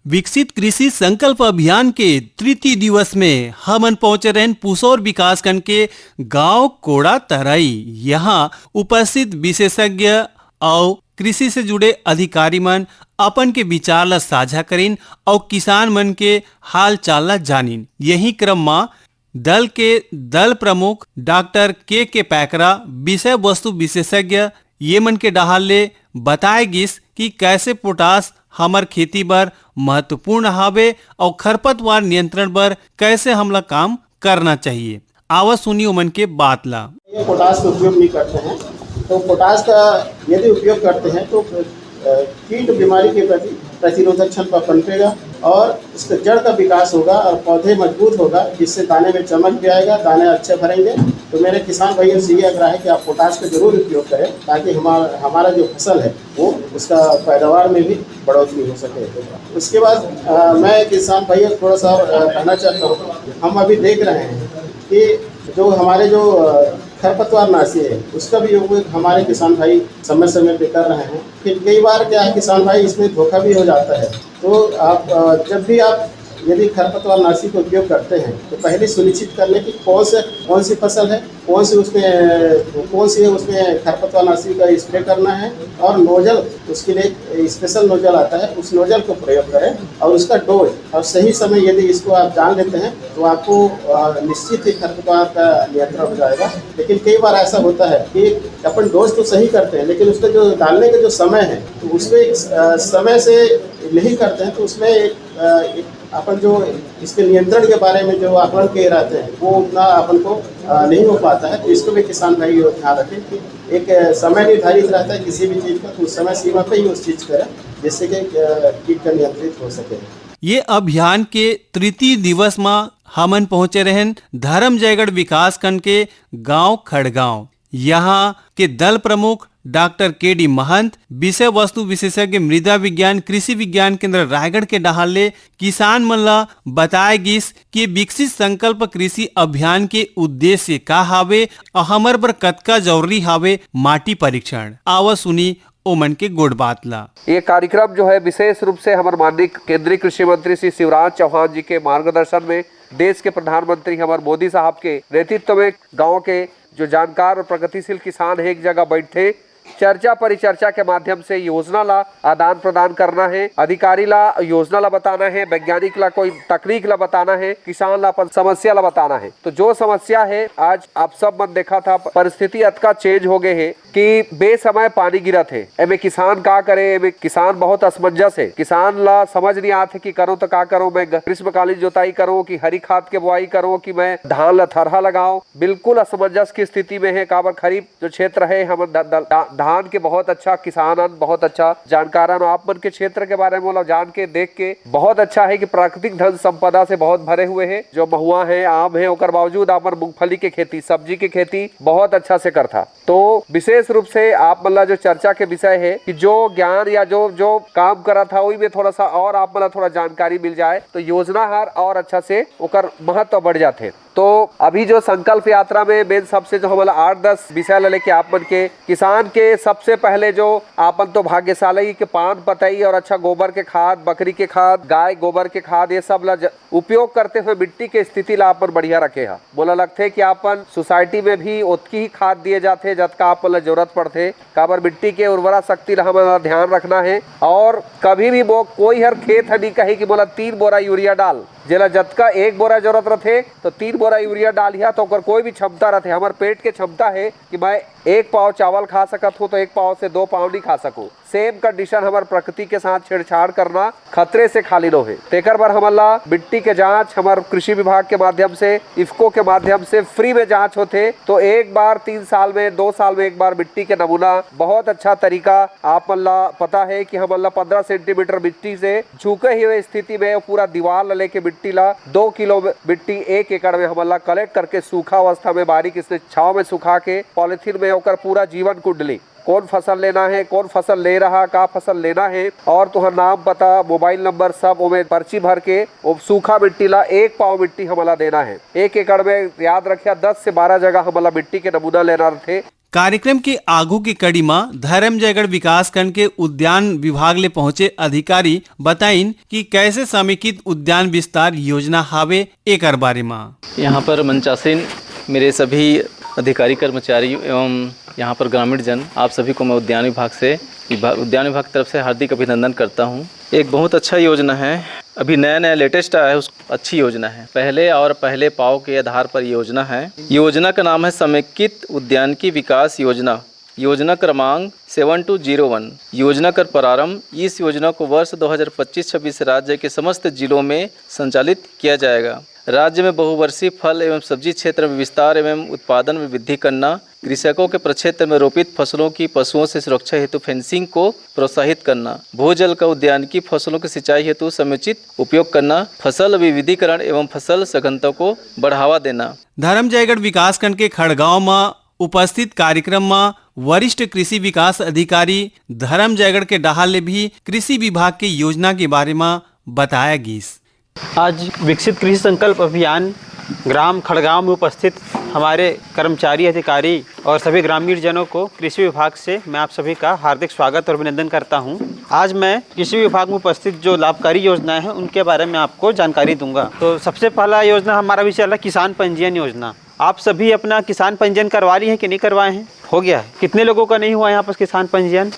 विकसित कृषि संकल्प अभियान के तृतीय दिवस में हमन पहुंचे रहे पुसौर विकासखंड के गांव कोड़ा तराई। यहाँ उपस्थित विशेषज्ञ और कृषि से जुड़े अधिकारी मन अपन के विचार ला साझा करीन और किसान मन के हाल चाल ला जानिन। यही क्रम में दल के दल प्रमुख डॉक्टर के पैकरा विषय वस्तु विशेषज्ञ ये मन के डहाल ले बताए गिस कि कैसे पोटास हमर खेती बर महत्वपूर्ण हावे और खरपतवार नियंत्रण बर कैसे हमला काम करना चाहिए। आवा सुनियो मन के बात ला। ये पोटास का उपयोग नहीं करते हैं, तो पोटास का यदि उपयोग करते हैं तो कीट बीमारी के प्रति प्रतिरोधक क्षमता पनपेगा और इसका जड़ का विकास होगा और पौधे मजबूत होगा, जिससे दाने में चमक भी आएगा, दाने अच्छे भरेंगे। तो मेरे किसान भाइयों से ये आग्रह है कि आप पोटास का जरूर उपयोग करें ताकि हमारा जो फसल है वो उसका पैदावार में भी बढ़ोतरी हो सके। उसके बाद मैं किसान भाइयों थोड़ा सा कहना चाहता हूँ, हम अभी देख रहे हैं कि जो हमारे जो खरपतवार नाशी है उसका भी उपयोग हमारे किसान भाई समय समय पे कर रहे हैं। फिर कई बार क्या है, किसान भाई इसमें धोखा भी हो जाता है। तो आप जब भी आप यदि खरपतवार नाशी का उपयोग करते हैं तो पहले सुनिश्चित कर लें कि कौन सी फसल है, कौन सी उसमें खरपतवार नाशी का स्प्रे करना है और नोजल उसके लिए एक स्पेशल नोजल आता है, उस नोजल को प्रयोग करें और उसका डोज और सही समय यदि इसको आप जान लेते हैं तो आपको निश्चित ही खरपतवार का नियंत्रण हो जाएगा। लेकिन कई बार ऐसा होता है कि अपन डोज तो सही करते हैं लेकिन उसका जो डालने का जो समय है तो उसमें समय से नहीं करते हैं, तो उसमें एक अपन जो इसके नियंत्रण के बारे में जो आकलन के रहते हैं वो उतना अपन को नहीं हो पाता है। तो इसको भी किसान भाई ध्यान रखें कि एक समय निर्धारित रहता है किसी भी चीज़ का, तो उस समय सीमा पे ही उस चीज़ करें जिससे कि कीट का नियंत्रित हो सके। ये अभियान के तृतीय दिवस में हमन पहुंचे रहन धर्मजयगढ़ विकास खंड के गांव खड़गांव। यहाँ के दल प्रमुख डॉक्टर के महंत विषय वस्तु विशेषज्ञ मृदा विज्ञान कृषि विज्ञान केंद्र रायगढ़ के डहाले किसान मन ला बताए गिस कि विकसित संकल्प कृषि अभियान के उद्देश्य का हावे और हमर बर कतका जरूरी हावे माटी परीक्षण। आवा सुनी ओमन के गोड़ बात ला। ये कार्यक्रम जो है विशेष रूप से हमारे माननीय केंद्रीय कृषि मंत्री श्री शिवराज चौहान जी के मार्गदर्शन में देश के प्रधानमंत्री हमारे मोदी साहब के नेतृत्व में गाँव के जो जानकार और प्रगतिशील किसान है एक जगह बैठे चर्चा परिचर्चा के माध्यम से योजना ला आदान प्रदान करना है, अधिकारी ला योजना ला बताना है, वैज्ञानिक ला कोई तकनीक ला बताना है, किसान ला अपन समस्या ला बताना है। तो जो समस्या है आज आप सब मन देखा था परिस्थिति अतका चेंज हो गए है कि बेसमय पानी गिरत है। एमे किसान का करे, एमे किसान बहुत असमंजस है। किसान ला समझ नहीं आते कि करो तो का करो, मैं ग्रीष्मकालीन जोताई करो कि हरी खाद के बुआई करो कि मैं धान ला थरहा लगाओ। बिल्कुल असमंजस की स्थिति में है। काबर खरीफ जो क्षेत्र है हम धान के बहुत अच्छा किसान बहुत अच्छा जानकार आप मन के क्षेत्र के बारे में जान के देख के बहुत अच्छा है कि प्राकृतिक धन संपदा से बहुत भरे हुए हैं। जो महुआ है, आम है, और बावजूद आप मूंगफली की खेती, सब्जी की खेती बहुत अच्छा से करता। तो विशेष रूप से आप मतलब जो चर्चा के विषय है कि जो ज्ञान या जो काम करा था वही में थोड़ा सा और आप मतलब थोड़ा जानकारी मिल जाए तो योजना हर और अच्छा से ओकर महत्व बढ़ जाते। तो अभी जो संकल्प यात्रा में मेन सबसे जो हमारा 8-10 विषय लेके आप मन के किसान के सबसे पहले जो आपन तो भाग्यशाली के पान पतई और अच्छा गोबर के खाद, बकरी के खाद, गाय गोबर के खाद ये सब ला उपयोग करते हुए मिट्टी के स्थिति ला अपन बढ़िया रखे है। बोला लगते कि अपन सोसाइटी में भी उतकी ही खाद दिए जाते जतका आप मन जरूरत पड़ते। काबर मिट्टी के उर्वरा शक्ति ला हमारा ध्यान रखना है और कभी भी वो कोई हर खेत नहीं कहे कि बोला 3 बोरा यूरिया डाल, जेला जतका 1 बोरा जरूरत रहे तो 3 बोरा यूरिया डालिया तो कोई भी क्षमता रहे। हमारे पेट के क्षमता है कि मैं 1 पाव चावल खा सकत हूँ तो 1 पाव से 2 पाव नहीं खा सकूँ। सेम कंडीशन हमारे प्रकृति के साथ छेड़छाड़ करना खतरे से खाली न है। तेकर बार हमारा मिट्टी के जांच हमारे कृषि विभाग के माध्यम से, इफ्को के माध्यम से फ्री में जांच होते। तो एक बार 3 साल में 2 साल में एक बार मिट्टी के नमूना बहुत अच्छा तरीका आप मन ला पता है कि हम 15 सेंटीमीटर मिट्टी से झुके हुए स्थिति में पूरा दीवार लेके मिट्टी ला 2 किलो मिट्टी 1 एकड़ में हम कलेक्ट करके सूखा अवस्था में बारीक इसने छाव में सुखा के पॉलिथीन में होकर पूरा जीवन कुंडली कौन फसल लेना है, कौन फसल ले रहा, का फसल लेना है और तुहर नाम पता मोबाइल नंबर सब ओमे पर्ची भर के सूखा मिट्टी ला 1 पाव मिट्टी हमला देना है। 1 एकड़ में याद रखिया 10 से 12 जगह हमला मिट्टी के नमूना लेना थे। कार्यक्रम के आगू की कड़ी में धर्मजयगढ़ विकास खंड के उद्यान विभाग ले पहुंचे अधिकारी बताइन कि कैसे समेकित उद्यान विस्तार योजना हावे एकर बारे में। यहाँ पर मंचासीन मेरे सभी अधिकारी कर्मचारी एवं यहाँ पर ग्रामीण जन आप सभी को मैं उद्यान विभाग की तरफ से हार्दिक अभिनंदन करता हूँ। एक बहुत अच्छा योजना है, अभी नया लेटेस्ट आया है, उस अच्छी योजना है। पहले पाव के आधार पर योजना है। योजना का नाम है समेकित उद्यानिकी विकास योजना, योजना क्रमांक 7201। योजना का प्रारंभ इस योजना को वर्ष 2025-26 राज्य के समस्त जिलों में संचालित किया जाएगा। राज्य में बहुवर्षीय फल एवं सब्जी क्षेत्र में विस्तार एवं उत्पादन में वृद्धि करना, कृषकों के प्रक्षेत्र में रोपित फसलों की पशुओं से सुरक्षा हेतु फेंसिंग को प्रोत्साहित करना, भूजल का उद्यानिकी फसलों की सिंचाई हेतु समुचित उपयोग करना, फसल विविधीकरण एवं फसल सघनता को बढ़ावा देना। धर्मजयगढ़ विकास खंड के खड़गांव में उपस्थित कार्यक्रम में वरिष्ठ कृषि विकास अधिकारी धर्मजयगढ़ के डाहल ने भी कृषि विभाग की योजना के बारे में बताया गीस। आज विकसित कृषि संकल्प अभियान ग्राम खड़गांव में उपस्थित हमारे कर्मचारी अधिकारी और सभी ग्रामीण जनों को कृषि विभाग से मैं आप सभी का हार्दिक स्वागत और अभिनंदन करता हूं। आज मैं कृषि विभाग में उपस्थित जो लाभकारी योजनाएं हैं उनके बारे में आपको जानकारी दूंगा। तो सबसे पहला योजना हमारा विषय है किसान पंजीयन योजना। आप सभी अपना किसान पंजीयन करवा लिए हैं कि नहीं करवाए हैं? हो गया है। कितने लोगों का नहीं हुआ यहाँ पर किसान पंजीयन?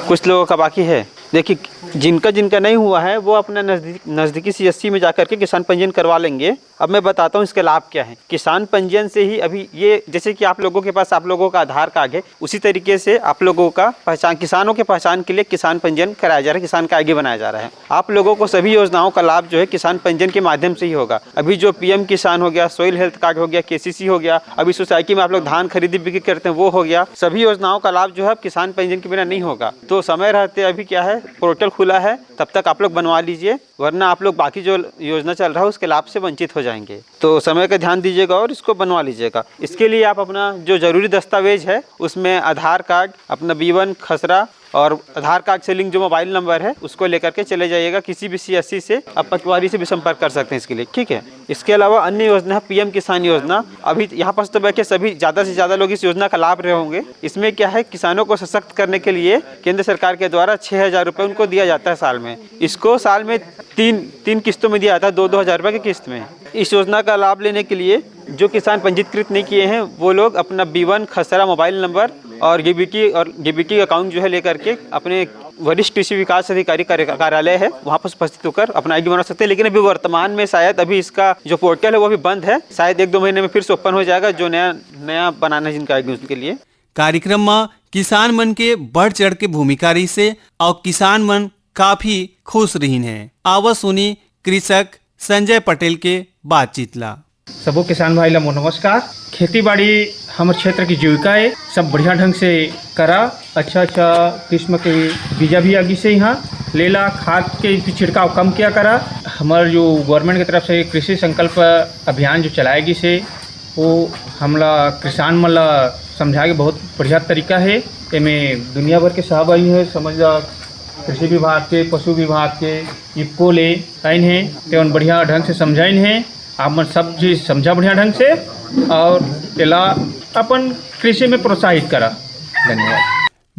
कुछ लोगों का बाकी है। देखिए, जिनका नहीं हुआ है वो अपना नज़दीकी CSC में जाकर के किसान पंजीयन करवा लेंगे। अब मैं बताता हूँ इसके लाभ क्या है। किसान पंजीयन से ही अभी ये जैसे कि आप लोगों के पास आप लोगों का आधार कार्ड है, उसी तरीके से आप लोगों का किसानों के पहचान के लिए किसान पंजीयन कराया जा रहा है, किसान का आईडी बनाया जा रहा है। आप लोगों को सभी योजनाओं का लाभ जो है किसान पंजीयन के माध्यम से ही होगा। अभी जो PM किसान हो गया, सोइल हेल्थ कार्ड हो गया, KCC हो गया, अभी सोसाइटी में आप लोग धान खरीदी बिक्री करते हैं वो हो गया, सभी योजनाओं का लाभ जो है किसान पंजीयन के बिना नहीं होगा। तो समय रहते अभी क्या है, पोर्टल खुला है, तब तक आप लोग बनवा लीजिए, वरना आप लोग बाकी जो योजना चल रहा है उसके लाभ से वंचित हो जाएंगे। तो समय का ध्यान दीजिएगा और इसको बनवा लीजिएगा। इसके लिए आप अपना जो जरूरी दस्तावेज है उसमें आधार कार्ड, अपना B1 खसरा और आधार कार्ड से लिंक जो मोबाइल नंबर है उसको लेकर के चले जाइएगा। किसी भी CSC से आप पटवारी से भी संपर्क कर सकते हैं इसके लिए, ठीक है। इसके अलावा अन्य योजना है PM किसान योजना। अभी यहाँ पर तो बैठे सभी ज़्यादा से ज़्यादा लोग इस योजना का लाभ रहे होंगे। इसमें क्या है, किसानों को सशक्त करने के लिए केंद्र सरकार के द्वारा 6,000 रुपये उनको दिया जाता है साल में। इसको साल में तीन किस्तों में दिया जाता है, 2-2 हज़ार रुपये की किस्त में। इस योजना का लाभ लेने के लिए जो किसान पंजीकृत नहीं किए हैं वो लोग अपना B1 खसरा मोबाइल नंबर और DBT अकाउंट जो है लेकर के अपने वरिष्ठ कृषि विकास अधिकारी कार्यालय है वहाँ पर उपस्थित होकर अपना आईडी बना सकते हैं। लेकिन अभी वर्तमान में शायद अभी इसका जो पोर्टल है वो अभी बंद है, शायद 1-2 महीने में फिर से ओपन हो जाएगा जो नया बनाना है जिनका आईडी उसके लिए। कार्यक्रम में किसान मन के बढ़ चढ़ के भूमिका रही से और किसान मन काफी खुश रही है। आवा सुनी कृषक संजय पटेल के बातचीत ला। सबो किसान भाई ला नमस्कार। खेती बाड़ी हमारे क्षेत्र की जीविका है, सब बढ़िया ढंग से करा। अच्छा किस्म के बीजा भी आगे से यहाँ लेला, खाद के छिड़काव कम किया करा। हमारे जो गवर्नमेंट की तरफ से कृषि संकल्प अभियान जो चलाएगी से वो हमला किसान मन ला समझा के बहुत बढ़िया तरीका है। इसमें दुनिया भर के साहब आई है, समझ कृषि विभाग के, पशु विभाग के, इफ्को ले आइन है, तो बढ़िया ढंग से समझाइन है। आप मन सब चीज़ समझा बढ़िया ढंग से और तेला अपन कृषि में प्रोत्साहित करा। धन्यवाद।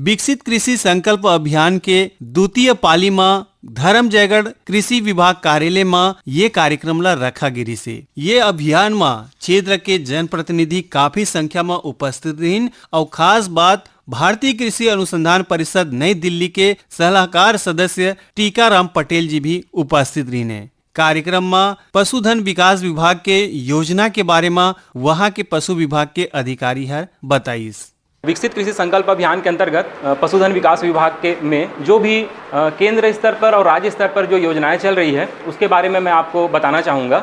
विकसित कृषि संकल्प अभियान के द्वितीय पाली में धर्मजयगढ़ कृषि विभाग कार्यालय में ये कार्यक्रम ला रखा गिरी से। ये अभियान में क्षेत्र के जनप्रतिनिधि काफी संख्या में उपस्थित रही और खास बात भारतीय कृषि अनुसंधान परिषद नई दिल्ली के सलाहकार सदस्य टीकाराम पटेल जी भी उपस्थित रही। कार्यक्रम में पशुधन विकास विभाग के योजना के बारे में वहां के पशु विभाग के अधिकारी है बताइस। विकसित कृषि संकल्प अभियान के अंतर्गत पशुधन विकास विभाग के में जो भी केंद्र स्तर पर और राज्य स्तर पर जो योजनाएं चल रही है उसके बारे में मैं आपको बताना चाहूँगा।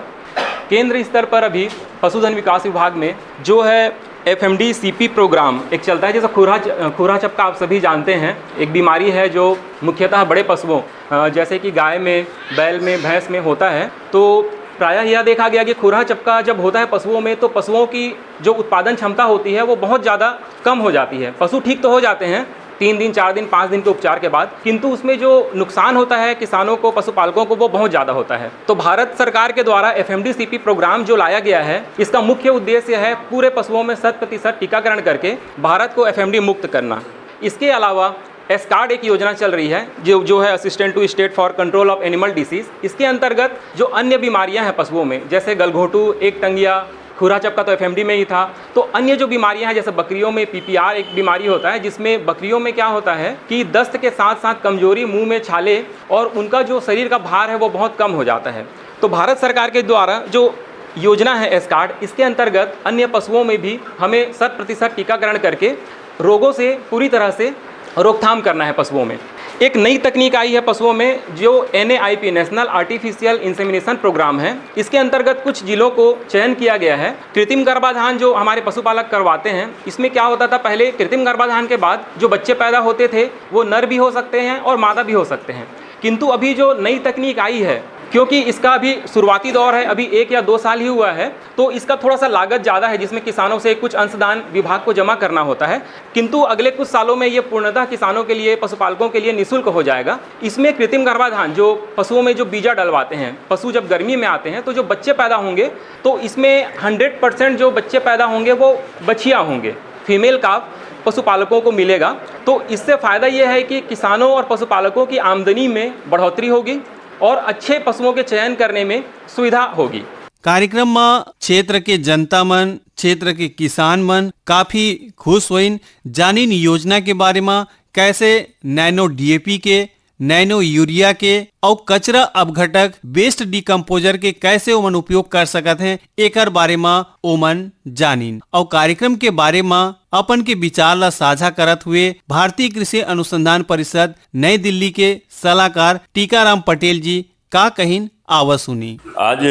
केंद्र स्तर पर अभी पशुधन विकास विभाग में जो है FMD CP प्रोग्राम एक चलता है, जैसा खुरहा चपका आप सभी जानते हैं, एक बीमारी है जो मुख्यतः बड़े पशुओं जैसे कि गाय में, बैल में, भैंस में होता है। तो प्रायः यह देखा गया कि खुरहा चपका जब होता है पशुओं में तो पशुओं की जो उत्पादन क्षमता होती है वो बहुत ज़्यादा कम हो जाती है। पशु ठीक तो हो जाते हैं 3 दिन 4 दिन 5 दिन के उपचार के बाद, किंतु उसमें जो नुकसान होता है किसानों को, पशुपालकों को, वो बहुत ज़्यादा होता है। तो भारत सरकार के द्वारा FMDCP प्रोग्राम जो लाया गया है, इसका मुख्य उद्देश्य है पूरे पशुओं में 100% टीकाकरण करके भारत को FMD मुक्त करना। इसके अलावा एस्कार्ड एक योजना चल रही है जो है assistant to state for control of animal disease. इसके अंतर्गत जो अन्य बीमारियां हैं पशुओं में, जैसे गलघोटू, एक टंगिया, खुरा चपका तो FMD में ही था, तो अन्य जो बीमारियां हैं जैसे बकरियों में PPR एक बीमारी होता है, जिसमें बकरियों में क्या होता है कि दस्त के साथ साथ कमजोरी, मुंह में छाले और उनका जो शरीर का भार है वो बहुत कम हो जाता है। तो भारत सरकार के द्वारा जो योजना है एस्कार्ड, इसके अंतर्गत अन्य पशुओं में भी हमें 100% टीकाकरण करके रोगों से पूरी तरह से रोकथाम करना है पशुओं में। एक नई तकनीक आई है पशुओं में जो NAIP national artificial insemination program है। इसके अंतर्गत कुछ जिलों को चयन किया गया है। कृत्रिम गर्भाधान जो हमारे पशुपालक करवाते हैं, इसमें क्या होता था पहले, कृत्रिम गर्भाधान के बाद जो बच्चे पैदा होते थे वो नर भी हो सकते हैं और मादा भी हो सकते हैं। किंतु अभी जो नई तकनीक आई है, क्योंकि इसका अभी शुरुआती दौर है, अभी 1 या 2 साल ही हुआ है, तो इसका थोड़ा सा लागत ज़्यादा है, जिसमें किसानों से कुछ अंशदान विभाग को जमा करना होता है। किंतु अगले कुछ सालों में ये पूर्णतः किसानों के लिए, पशुपालकों के लिए निःशुल्क हो जाएगा। इसमें कृत्रिम गर्भाधान जो पशुओं में जो बीजा डलवाते हैं, पशु जब गर्मी में आते हैं तो जो बच्चे पैदा होंगे, तो इसमें 100% जो बच्चे पैदा होंगे वो बछिया होंगे, फीमेल काफ पशुपालकों को मिलेगा। तो इससे फ़ायदा ये है कि किसानों और पशुपालकों की आमदनी में बढ़ोतरी होगी और अच्छे पशुओं के चयन करने में सुविधा होगी। कार्यक्रम में क्षेत्र के जनता मन, क्षेत्र के किसान मन काफी खुश हुईन। जानिन योजना के बारे में, कैसे नैनो DAP के, नैनो यूरिया के और कचरा अपघटक वेस्ट डिकम्पोजर के कैसे ओमन उपयोग कर सकत हैं, एकर बारे में ओमन जानिन। और कार्यक्रम के बारे में अपन के विचार ला साझा करत हुए भारतीय कृषि अनुसंधान परिषद नई दिल्ली के सलाहकार टीकाराम पटेल जी का कहिन, आवा सुनी। आज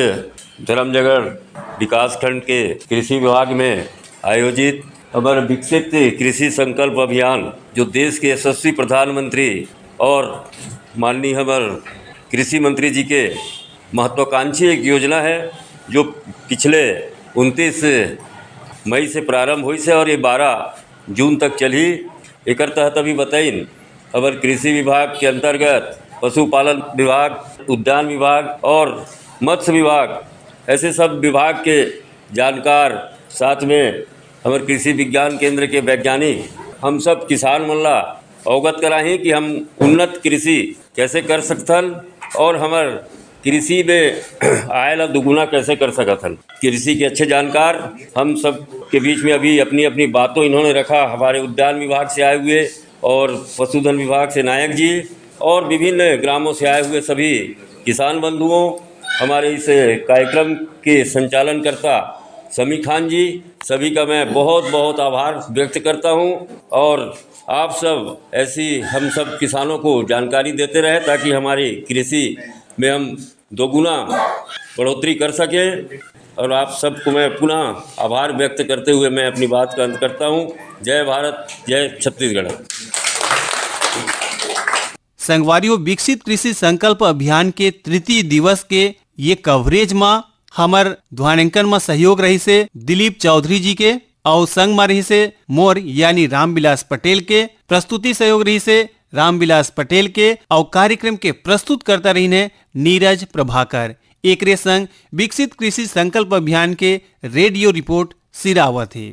धर्मजगढ़ विकास खंड के कृषि विभाग में आयोजित हमारा विकसित कृषि संकल्प अभियान, जो देश के यशस्वी प्रधानमंत्री और माननीय हमारे कृषि मंत्री जी के महत्वाकांक्षी एक योजना है, जो पिछले 29 मई से प्रारंभ हुई से और ये 12 जून तक चली। एक तहत अभी बताइन हमारे कृषि विभाग के अंतर्गत पशुपालन विभाग, उद्यान विभाग और मत्स्य विभाग, ऐसे सब विभाग के जानकार, साथ में हमारे कृषि विज्ञान केंद्र के वैज्ञानिक, हम सब किसान मल्ला अवगत कराही कि हम उन्नत कृषि कैसे कर सकथन और हमार कृषि में आय ला दुगुना कैसे कर सकथन। कृषि के अच्छे जानकार हम सब के बीच में अभी अपनी अपनी बातों इन्होंने रखा। हमारे उद्यान विभाग से आए हुए और पशुधन विभाग से नायक जी और विभिन्न ग्रामों से आए हुए सभी किसान बंधुओं, हमारे इस कार्यक्रम के संचालनकर्ता समी खान जी, सभी का मैं बहुत बहुत आभार व्यक्त करता हूं। और आप सब ऐसी हम सब किसानों को जानकारी देते रहे ताकि हमारी कृषि में हम दोगुना बढ़ोतरी कर सकें। और आप सबको मैं पुनः आभार व्यक्त करते हुए मैं अपनी बात का अंत करता हूं। जय भारत, जय छत्तीसगढ़। संगवारियों, विकसित कृषि संकल्प अभियान के 3 दिवस के ये कवरेज में हमर ध्वनिंकन में सहयोग रही से दिलीप चौधरी जी के और संग में रही से मोर यानी रामविलास पटेल के, प्रस्तुति सहयोग रही से रामविलास पटेल के और कार्यक्रम के प्रस्तुत करता रही ने नीरज प्रभाकर। एकरे संग विकसित कृषि संकल्प अभियान के रेडियो रिपोर्ट सिरावत है।